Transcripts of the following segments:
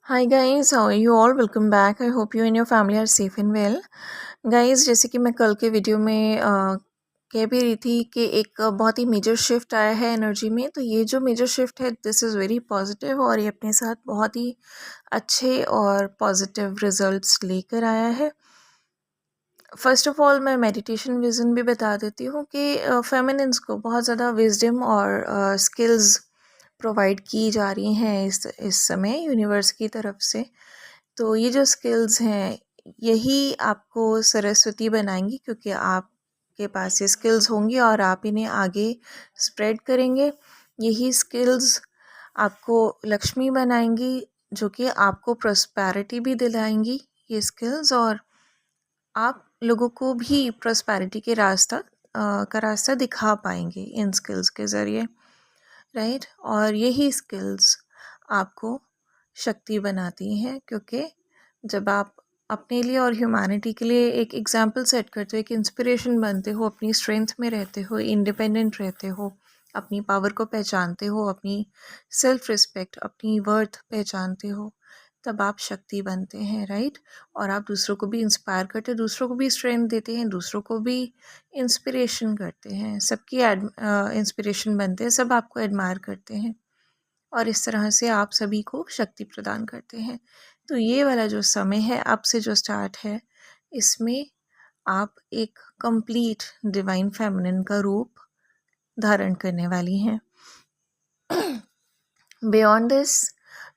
Hi guys, how are you all? Welcome back. I hope you and your family are safe and well. Guys, जैसे कि मैं कल के video में कह भी रही थी कि एक बहुत ही मेजर शिफ्ट आया है एनर्जी में। तो ये जो मेजर शिफ्ट है, दिस इज़ वेरी पॉजिटिव और ये अपने साथ बहुत ही अच्छे और पॉजिटिव रिजल्ट्स लेकर आया है। फर्स्ट ऑफ ऑल मैं मेडिटेशन विज़न भी बता देती हूँ कि फेमिनिन्स को बहुत ज़्यादा विजडम और स्किल्स प्रोवाइड की जा रही हैं इस समय यूनिवर्स की तरफ से। तो ये जो स्किल्स हैं, यही आपको सरस्वती बनाएंगी, क्योंकि आपके पास ये स्किल्स होंगी और आप इन्हें आगे स्प्रेड करेंगे। यही स्किल्स आपको लक्ष्मी बनाएंगी, जो कि आपको प्रॉस्पेरिटी भी दिलाएंगी ये स्किल्स, और आप लोगों को भी प्रॉस्पेरिटी के का रास्ता दिखा पाएंगे इन स्किल्स के ज़रिए, राइट। और यही स्किल्स आपको शक्ति बनाती हैं, क्योंकि जब आप अपने लिए और ह्यूमैनिटी के लिए एक एग्जाम्पल सेट करते हो, एक इंस्पिरेशन बनते हो, अपनी स्ट्रेंथ में रहते हो, इंडिपेंडेंट रहते हो, अपनी पावर को पहचानते हो, अपनी सेल्फ रिस्पेक्ट, अपनी वर्थ पहचानते हो, तब आप शक्ति बनते हैं, राइट। और आप दूसरों को भी इंस्पायर करते हैं, दूसरों को भी स्ट्रेंथ देते हैं, दूसरों को भी इंस्पिरेशन करते हैं, सबकी इंस्पिरेशन बनते हैं, सब आपको एडमायर करते हैं और इस तरह से आप सभी को शक्ति प्रदान करते हैं। तो ये वाला जो समय है, अब से जो स्टार्ट है, इसमें आप एक कंप्लीट डिवाइन फेमिनिन का रूप धारण करने वाली हैं। Beyond this,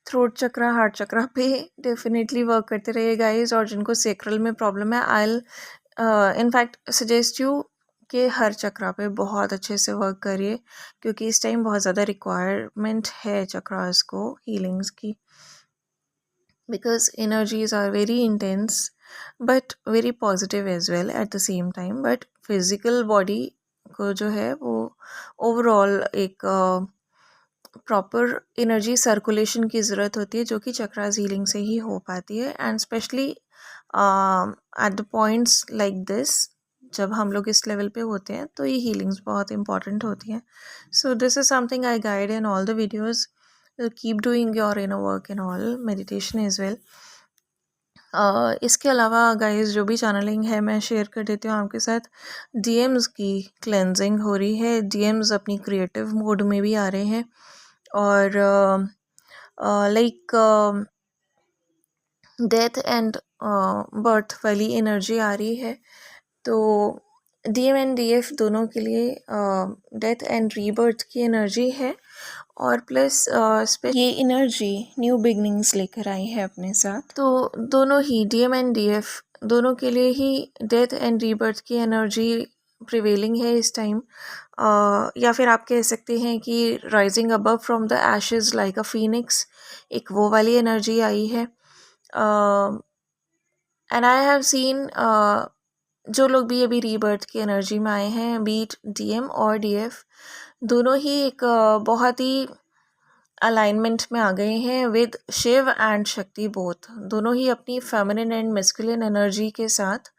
throat chakra, heart chakra पे डेफिनेटली वर्क करते रहिए गाइस। और जिनको सेक्रल में प्रॉब्लम है, आई इनफैक्ट सजेस्ट यू कि हर चक्रा पे बहुत अच्छे से वर्क करिए, क्योंकि इस टाइम बहुत ज़्यादा रिक्वायरमेंट है चक्रास को हीलिंग्स की, because energies are very intense but very positive as well at the same time. but physical body को जो है वो ओवरऑल एक प्रॉपर एनर्जी सर्कुलेशन की ज़रूरत होती है, जो कि चक्रास हीलिंग से ही हो पाती है। And specially at the points like this, जब हम लोग इस लेवल पे होते हैं, तो ये हीलिंग्स बहुत इंपॉर्टेंट होती हैं। So this is something I guide in all the videos. Keep doing your inner work in all meditation as well. इसके अलावा गाइस, जो भी चैनलिंग है मैं शेयर कर देती हूँ आपके साथ। डीएम्स की क्लेंजिंग हो रही है, डीएम्स अपनी क्रिएटिव मोड में भी आ रहे हैं, और लाइक डेथ एंड बर्थ वाली एनर्जी आ रही है। तो डीएम एंड डीएफ दोनों के लिए डेथ एंड रीबर्थ की एनर्जी है, और प्लस ये एनर्जी न्यू बिगनिंग्स लेकर आई है अपने साथ। तो दोनों ही डीएम एंड डीएफ दोनों के लिए ही डेथ एंड रीबर्थ की एनर्जी प्रिवेलिंग है इस टाइम। या फिर आप कह सकते हैं कि rising above from the Ashes like a Phoenix, एक वो वाली एनर्जी आई है। एंड आई हैव सीन जो लोग भी अभी रीबर्थ की एनर्जी में आए हैं, बीट डीएम और डीएफ, दोनों ही एक बहुत ही अलाइनमेंट में आ गए हैं विद शिव एंड शक्ति बोथ। दोनों ही अपनी फेमिनिन एंड मैस्कुलिन एनर्जी के साथ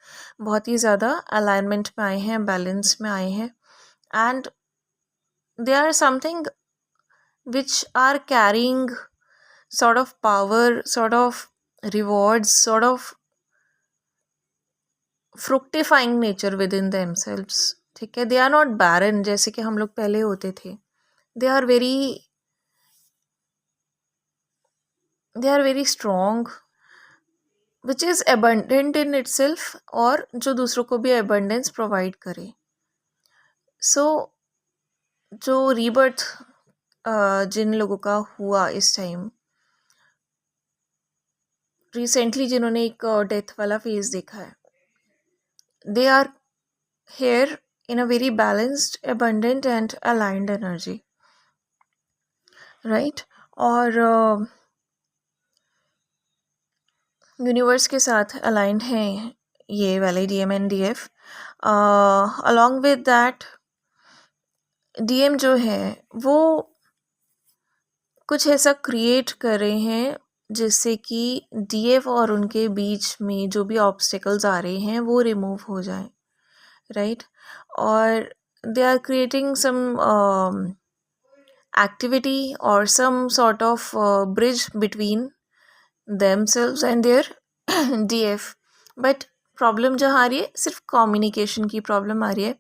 बहुत ही ज़्यादा अलाइनमेंट में आए हैं, बैलेंस में आए हैं, and they are something which are carrying sort of power, sort of rewards, sort of fructifying nature within themselves, ठीक है। दे आर नॉट barren जैसे कि हम लोग पहले होते थे। They are very strong, which is abundant in itself, और जो दूसरों को भी abundance प्रोवाइड करे। सो जो रीबर्थ जिन लोगों का हुआ इस टाइम, रिसेंटली जिन्होंने एक डेथ वाला फेज देखा है, they are here in a very balanced, abundant and aligned energy, right। और यूनिवर्स के साथ अलाइंड हैं ये वाले DM and DF. Along with that, DM जो है वो कुछ ऐसा क्रिएट कर रहे हैं जिससे कि डीएफ और उनके बीच में जो भी ऑब्स्टिकल्स आ रहे हैं वो रिमूव हो जाए, राइट। और they are creating some activity or some sort of bridge between themselves and their DF. But problem जहाँ आ रही है सिर्फ कम्युनिकेशन की प्रॉब्लम आ रही है,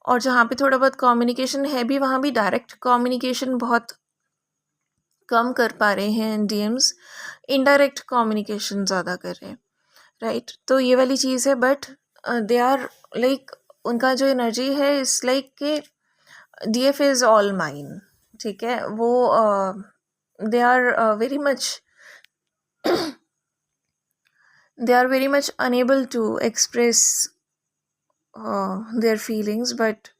और जहाँ पे थोड़ा बहुत कम्युनिकेशन है भी वहाँ भी डायरेक्ट कम्युनिकेशन बहुत कम कर पा रहे हैं डीएम्स, इनडायरेक्ट कम्युनिकेशन ज़्यादा कर रहे हैं, राइट। तो ये वाली चीज़ है, बट दे आर लाइक, उनका जो एनर्जी है इस लाइक के डीएफ इज़ ऑल माइन, ठीक है। वो they are very much they are very much unable to express their feelings, but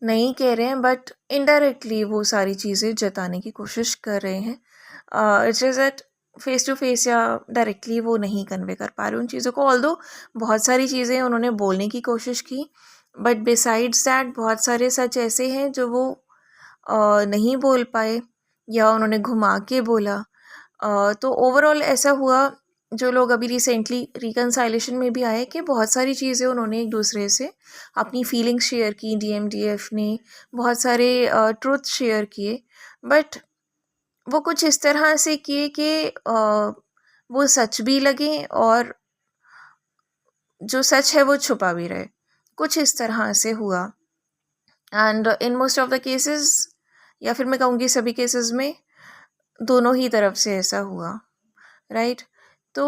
नहीं कह रहे हैं, बट इनडायरेक्टली वो सारी चीज़ें जताने की कोशिश कर रहे हैं। It's just that face to face या डायरेक्टली वो नहीं कन्वे कर पा रहे उन चीज़ों को, ऑल्दो बहुत सारी चीज़ें उन्होंने बोलने की कोशिश की, बट बिसाइड्स दैट बहुत सारे सच ऐसे हैं जो वो नहीं बोल पाए या उन्होंने घुमा के बोला। तो ओवरऑल ऐसा हुआ, जो लोग अभी रिसेंटली रिकन्साइलेशन में भी आए, कि बहुत सारी चीज़ें उन्होंने एक दूसरे से अपनी फीलिंग्स शेयर की, डीएमडीएफ ने बहुत सारे ट्रुथ शेयर किए, बट वो कुछ इस तरह से किए कि वो सच भी लगे और जो सच है वो छुपा भी रहे, कुछ इस तरह से हुआ। And in most of the cases, या फिर मैं कहूँगी सभी केसेस में, दोनों ही तरफ से ऐसा हुआ, राइट। तो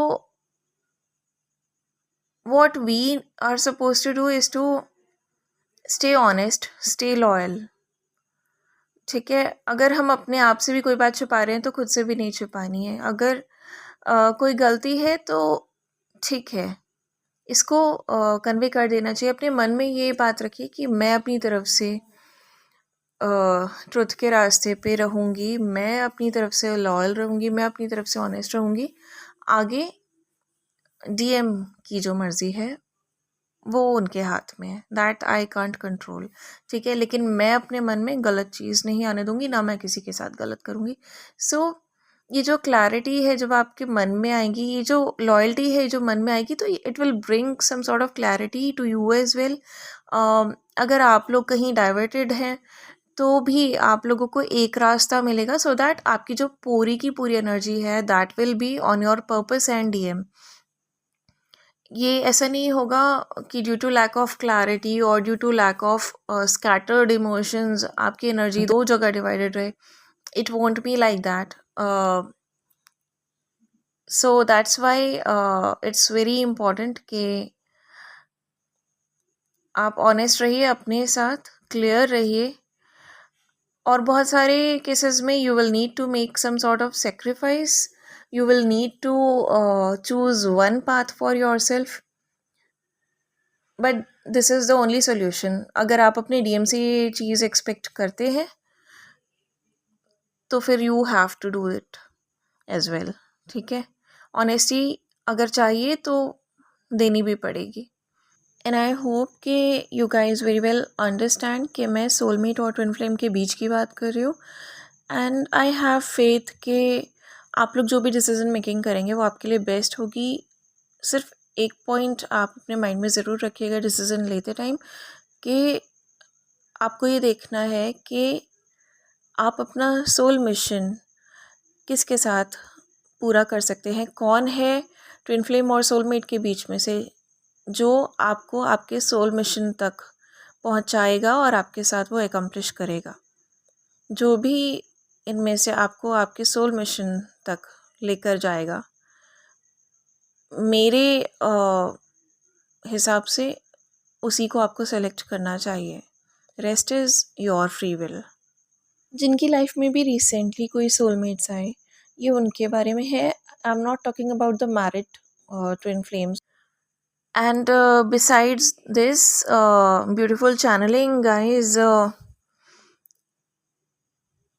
what we are supposed to do is to stay honest, stay loyal, ठीक है। अगर हम अपने आप से भी कोई बात छुपा रहे हैं तो खुद से भी नहीं छुपानी है। अगर कोई गलती है तो ठीक है, इसको कन्वे कर देना चाहिए। अपने मन में ये बात रखिए कि मैं अपनी तरफ से ट्रुथ के रास्ते पे रहूँगी, मैं अपनी तरफ से लॉयल रहूँगी, मैं अपनी तरफ से ऑनेस्ट रहूँगी। आगे डीएम की जो मर्ज़ी है वो उनके हाथ में है, दैट आई कांट कंट्रोल, ठीक है। लेकिन मैं अपने मन में गलत चीज़ नहीं आने दूंगी, ना मैं किसी के साथ गलत करूँगी। सो ये जो क्लैरिटी है जब आपके मन में आएगी, ये जो लॉयल्टी है जो मन में आएगी, तो it will bring some sort of clarity to you as well. अगर आप लोग कहीं डाइवर्टेड हैं तो भी आप लोगों को एक रास्ता मिलेगा, सो दैट आपकी जो पूरी की पूरी एनर्जी है that will be on your purpose and DM. ये ऐसा नहीं होगा कि due to lack of clarity और due to lack of scattered emotions आपकी एनर्जी दो जगह डिवाइडेड रहे। It won't be like that. So that's why it's very important कि आप ऑनेस्ट रहिए अपने साथ, क्लियर रहिए। और बहुत सारे केसेस में you will need to make some sort of sacrifice, you will need to choose one path for yourself, but this is the only solution. अगर आप अपने डीएम से ये चीज़ एक्सपेक्ट करते हैं तो फिर you have to do it as well, ठीक है। ऑनेस्टी अगर चाहिए तो देनी भी पड़ेगी। एंड आई होप कि you guys very well understand कि मैं सोलमेट और ट्विन फ्लेम के बीच की बात कर रही हूँ। एंड आई हैव फेथ कि आप लोग जो भी डिसीजन मेकिंग करेंगे वो आपके लिए बेस्ट होगी। सिर्फ एक पॉइंट आप अपने माइंड में ज़रूर रखिएगा डिसीज़न लेते टाइम, कि आपको ये देखना है कि आप अपना सोल मिशन किसके साथ पूरा कर सकते हैं, कौन है ट्विन फ्लेम और सोलमेट के बीच में से जो आपको आपके सोल मिशन तक पहुंचाएगा और आपके साथ वो एकम्प्लिश करेगा। जो भी इनमें से आपको आपके सोल मिशन तक लेकर जाएगा, मेरे हिसाब से उसी को आपको सेलेक्ट करना चाहिए। Rest is your free will. जिनकी लाइफ में भी रिसेंटली कोई सोलमेट्स आए, ये उनके बारे में है। I am not talking about the married twin flames. And besides this beautiful channelling guys,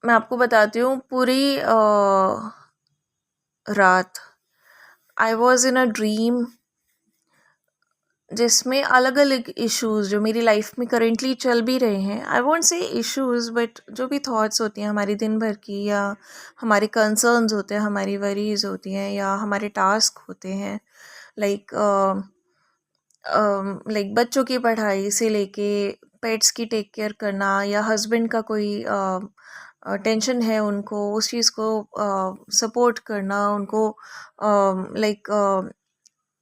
मैं आपको बताती हूँ पूरी रात I was in a dream जिसमें अलग अलग इश्यूज़ जो मेरी लाइफ में करेंटली चल भी रहे हैं, I won't say issues but जो भी थॉट्स होती हैं हमारी दिन भर की, या हमारे कंसर्न्स होते हैं, हमारी वरीज होती हैं, या हमारे टास्क होते हैं, लाइक लाइक बच्चों की पढ़ाई से लेके पेट्स की टेक केयर करना, या हस्बैंड का कोई टेंशन है उनको, उस चीज़ को सपोर्ट करना उनको, लाइक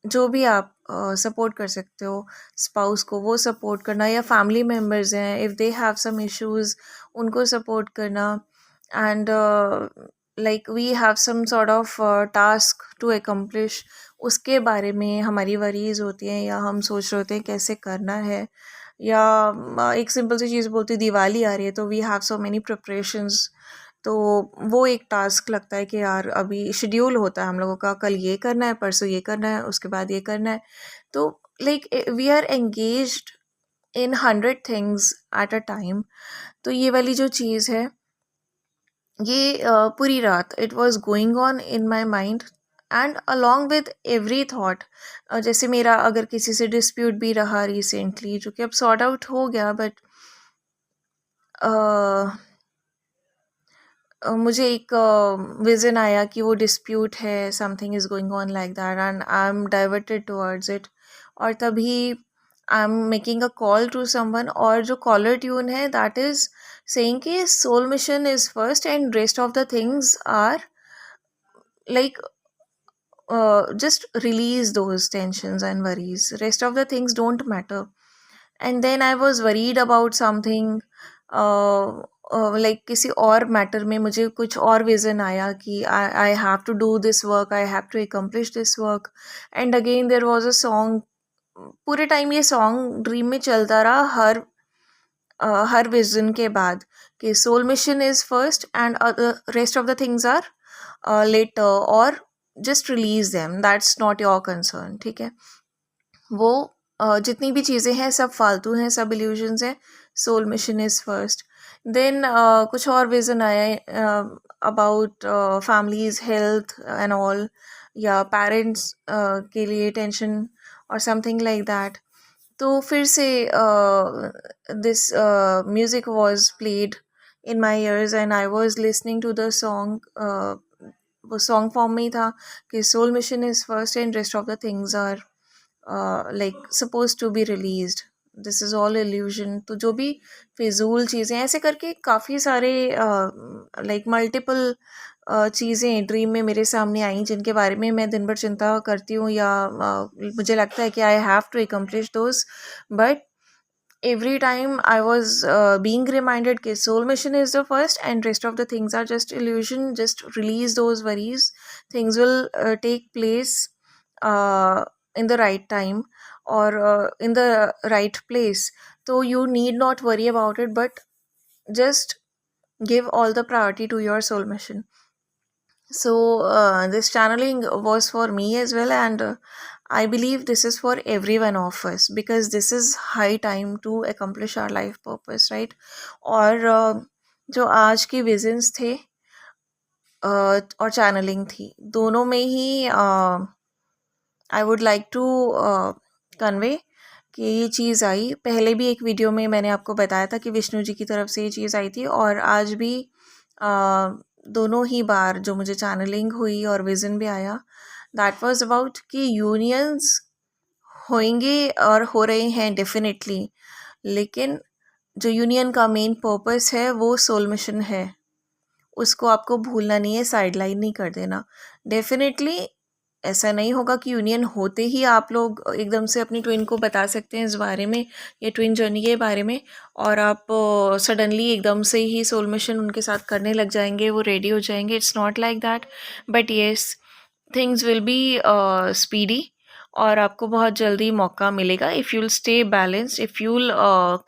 जो भी आप सपोर्ट कर सकते हो स्पाउस को, वो सपोर्ट करना, या फैमिली मेम्बर्स हैं if they have some issues, उनको सपोर्ट करना। And like we have some sort of task to accomplish, उसके बारे में हमारी वरीज होती हैं, या हम सोच रहे होते हैं कैसे करना है। या एक सिंपल सी चीज़ बोलती, दिवाली आ रही है तो we have so many preparations, तो वो एक टास्क लगता है कि यार अभी शेड्यूल होता है हम लोगों का, कल ये करना है, परसों ये करना है, उसके बाद ये करना है। तो like we are engaged in 100 things at a time. तो ये वाली जो चीज़ है, ये पूरी रात it was going on in my mind, and along with every thought. जैसे मेरा अगर किसी से डिस्प्यूट भी रहा रिसेंटली, जो कि अब सॉर्ट आउट हो गया, बट मुझे एक विज़न आया कि वो डिस्प्यूट है, something is going on like that, and I am diverted towards it. और तभी I am making a call to someone, और जो कॉलर ट्यून है दैट इज़ सेइंग कि soul mission is first and rest of the things are like just release those tensions and worries. Rest of the things don't matter. And then I was worried about something, like किसी और matter में मुझे कुछ और vision आया कि I have to do this work, I have to accomplish this work. And again there was a song, पूरे time ये सॉन्ग ड्रीम में चलता रहा, हर विजन के बाद, कि soul mission is first and rest of the things are later, और just release them, that's not your concern. ठीक है, वो जितनी भी चीज़ें हैं सब फालतू हैं, सब इल्यूजन्स हैं, soul mission is first. Then कुछ और विज़न आया about families health and all, या पेरेंट्स के लिए टेंशन और समथिंग लाइक दैट। तो फिर से this music was played in my ears and I was listening to the song. वो सॉन्ग फॉर्म में ही था कि soul mission is first and rest of the things are like suppose to be released, this is all illusion. तो जो भी फिजूल चीज़ें, ऐसे करके काफ़ी सारे लाइक मल्टीपल चीज़ें ड्रीम में मेरे सामने आई, जिनके बारे में मैं दिन भर चिंता करती हूँ, या मुझे लगता है कि I have to accomplish those. But every time I was being reminded that soul mission is the first and rest of the things are just illusion, just release those worries, things will take place uh, in the right time, or in the right place. So you need not worry about it, but just give all the priority to your soul mission. So this channeling was for me as well, and I believe this is for every one of us, because this is high time to accomplish our life purpose, right? और जो आज की visions थे और channelling थी, दोनों में ही I would like to convey कि ये चीज़ आई। पहले भी एक वीडियो में मैंने आपको बताया था कि विष्णु जी की तरफ से ये चीज़ आई थी, और आज भी दोनों ही बार जो मुझे चैनलिंग हुई और विज़न भी आया, दैट वाज अबाउट कि यूनियंस होंगे और हो रहे हैं डेफिनेटली, लेकिन जो यूनियन का मेन पर्पस है वो सोल मिशन है, उसको आपको भूलना नहीं है, साइडलाइन नहीं कर देना। डेफिनेटली ऐसा नहीं होगा कि यूनियन होते ही आप लोग एकदम से अपनी ट्विन को बता सकते हैं इस बारे में, ये ट्विन जर्नी के बारे में, और आप सडनली एकदम से ही सोल मिशन उनके साथ करने लग जाएंगे, वो रेडी हो जाएंगे। It's not like that, but yes, things will be speedy, और आपको बहुत जल्दी मौका मिलेगा if you'll stay balanced, if you'll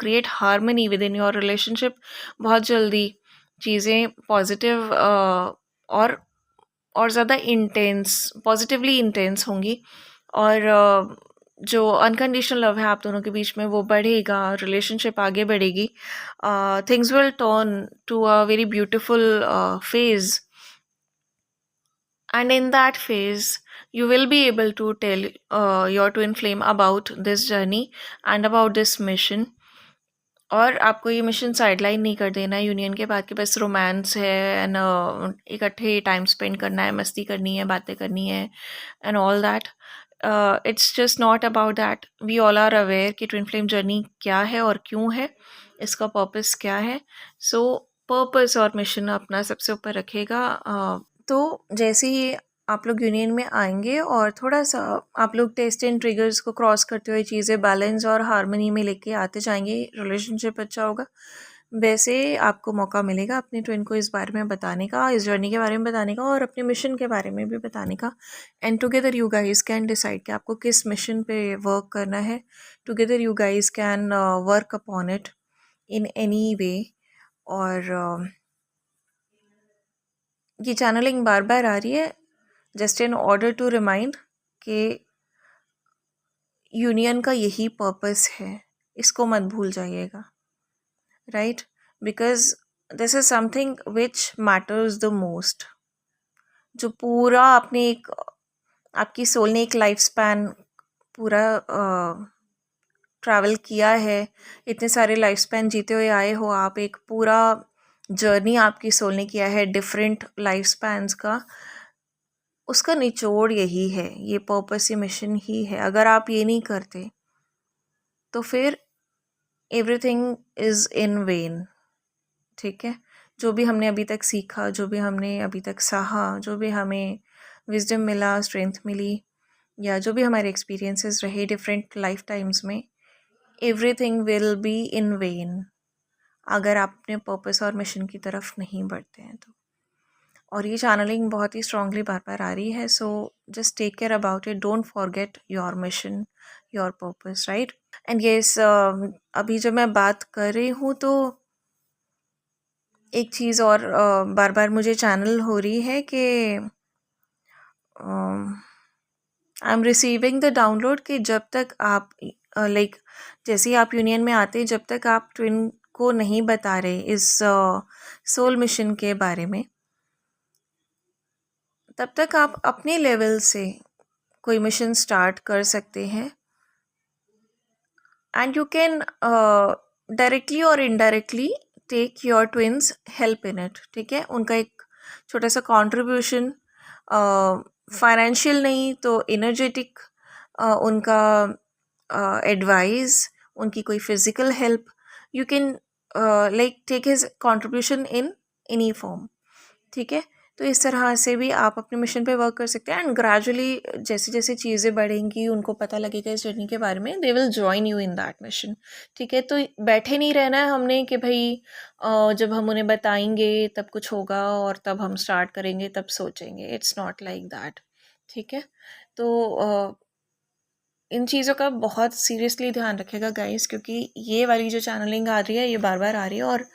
create harmony with in your relationship. बहुत जल्दी चीज़ें पॉजिटिव और ज़्यादा इंटेंस, पॉजिटिवली इंटेंस होंगी, और जो अनकंडीशनल लव है आप दोनों के बीच में वो बढ़ेगा, रिलेशनशिप आगे बढ़ेगी, things will turn to a very beautiful phase, and in that phase you will be able to tell your twin flame about this journey and about this mission। और आपको ये मिशन साइडलाइन नहीं कर देना है union के बाद, कि बस रोमांस है एंड इकट्ठे टाइम स्पेंड करना है, मस्ती करनी है, बातें करनी है and all that. It's just not about that. We all are aware कि ट्विन फ्लेम जर्नी क्या है और क्यों है, इसका पर्पस क्या है। सो पर्पस और मिशन अपना सबसे ऊपर रखेगा। तो जैसे ही आप लोग यूनियन में आएंगे और थोड़ा सा आप लोग टेस्ट एंड ट्रिगर्स को क्रॉस करते हुए चीज़ें बैलेंस और हार्मनी में लेके आते जाएंगे, रिलेशनशिप अच्छा होगा। वैसे आपको मौका मिलेगा अपने ट्विन को इस बारे में बताने का, इस जर्नी के बारे में बताने का और अपने मिशन के बारे में भी बताने का। And together you guys can decide कि आपको किस मिशन पे वर्क करना है। Together you guys can work upon it in any way. और ये चैनलिंग बार बार आ रही है just in order to remind कि यूनियन का यही पर्पस है, इसको मत भूल जाइएगा, right? Because this is something which matters the most. जो पूरा आपने एक आपकी सोल ने एक लाइफ स्पैन पूरा ट्रैवल किया है, इतने सारे लाइफ स्पैन जीते हुए आए हो आप, एक पूरा जर्नी आपकी सोल ने किया है डिफरेंट लाइफ स्पैन्स का, उसका निचोड़ यही है, ये पर्पस, ये मिशन ही है। अगर आप ये नहीं करते तो फिर एवरीथिंग इज़ इन वेन, ठीक है? जो भी हमने अभी तक सीखा, जो भी हमने अभी तक सहा, जो भी हमें विजडम मिला, स्ट्रेंथ मिली, या जो भी हमारे एक्सपीरियंसेस रहे डिफरेंट लाइफ टाइम्स में, everything will be in when अगर आप अपने पर्पस और मिशन की तरफ नहीं बढ़ते हैं तो। और ये चैनलिंग बहुत ही स्ट्रांगली बार बार आ रही है, so just take care about it, don't forget your mission, your purpose, right? And yes, अभी जब मैं बात कर रही हूँ तो एक चीज़ और बार बार मुझे चैनल हो रही है कि I am receiving the download कि जब तक आप लाइक जैसे ही आप यूनियन में आते, जब तक आप ट्विन को नहीं बता रहे इस सोल मिशन के बारे में, तब तक आप अपने लेवल से कोई मिशन स्टार्ट कर सकते हैं। एंड यू कैन डायरेक्टली और indirectly take your twins help in it, ठीक है? उनका एक छोटा सा कॉन्ट्रीब्यूशन, फाइनेंशियल नहीं तो एनर्जेटिक, उनका एडवाइस, उनकी कोई physical help, you can like take his contribution in any form, ठीक है? तो इस तरह से भी आप अपने मिशन पे वर्क कर सकते हैं। एंड ग्रेजुअली जैसे जैसे चीज़ें बढ़ेंगी, उनको पता लगेगा इस जर्नी के बारे में, they will join you in that mission, ठीक है? तो बैठे नहीं रहना है हमने कि भाई जब हम उन्हें बताएंगे तब कुछ होगा और तब हम स्टार्ट करेंगे तब सोचेंगे, इट्स नॉट लाइक दैट, ठीक है? तो इन चीज़ों का बहुत सीरियसली ध्यान रखेगा गाइस, क्योंकि ये वाली जो चैनलिंग आ रही है ये बार बार आ रही है और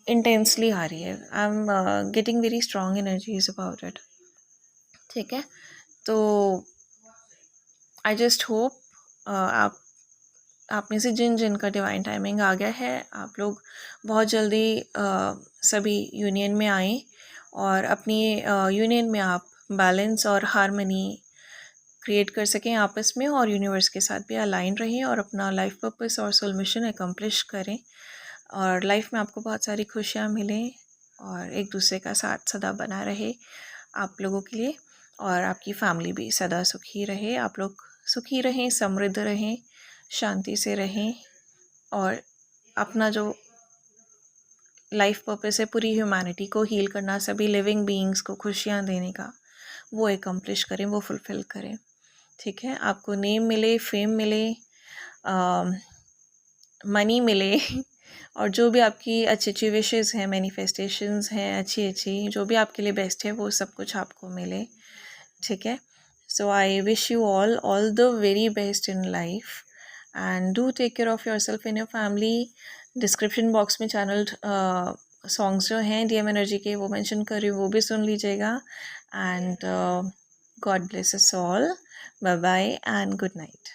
इंटेंसली आ रही है। I am getting very strong energies about it, ठीक है? तो आई जस्ट होप आप में से जिन जिन का डिवाइन टाइमिंग आ गया है, आप लोग बहुत जल्दी सभी यूनियन में आएँ और अपनी यूनियन में आप बैलेंस और हारमनी क्रिएट कर सकें आपस में, और यूनिवर्स के साथ भी अलाइन रहें और अपना लाइफ पर्पस और सोल मिशन एकम्प्लिश करें, और लाइफ में आपको बहुत सारी खुशियाँ मिलें और एक दूसरे का साथ सदा बना रहे आप लोगों के लिए, और आपकी फैमिली भी सदा सुखी रहे, आप लोग सुखी रहें, समृद्ध रहें, शांति से रहें, और अपना जो लाइफ पर्पस है पूरी ह्यूमैनिटी को हील करना, सभी लिविंग बीइंग्स को खुशियाँ देने का, वो एकम्प्लिश करें, वो फुलफ़िल करें, ठीक है? आपको नेम मिले, फेम मिले, मनी मिले और जो भी आपकी अच्छी अच्छी विशेस हैं, मैनिफेस्टेशंस हैं, अच्छी अच्छी जो भी आपके लिए बेस्ट है, वो सब कुछ आपको मिले, ठीक है? So I wish you all the very best in life, and do take care of yourself and your family. Description box में चैनल सॉन्ग्स जो हैं डीएम एनर्जी के, वो मेंशन कर रही हूँ, वो भी सुन लीजिएगा। And God bless us all, bye bye and good night.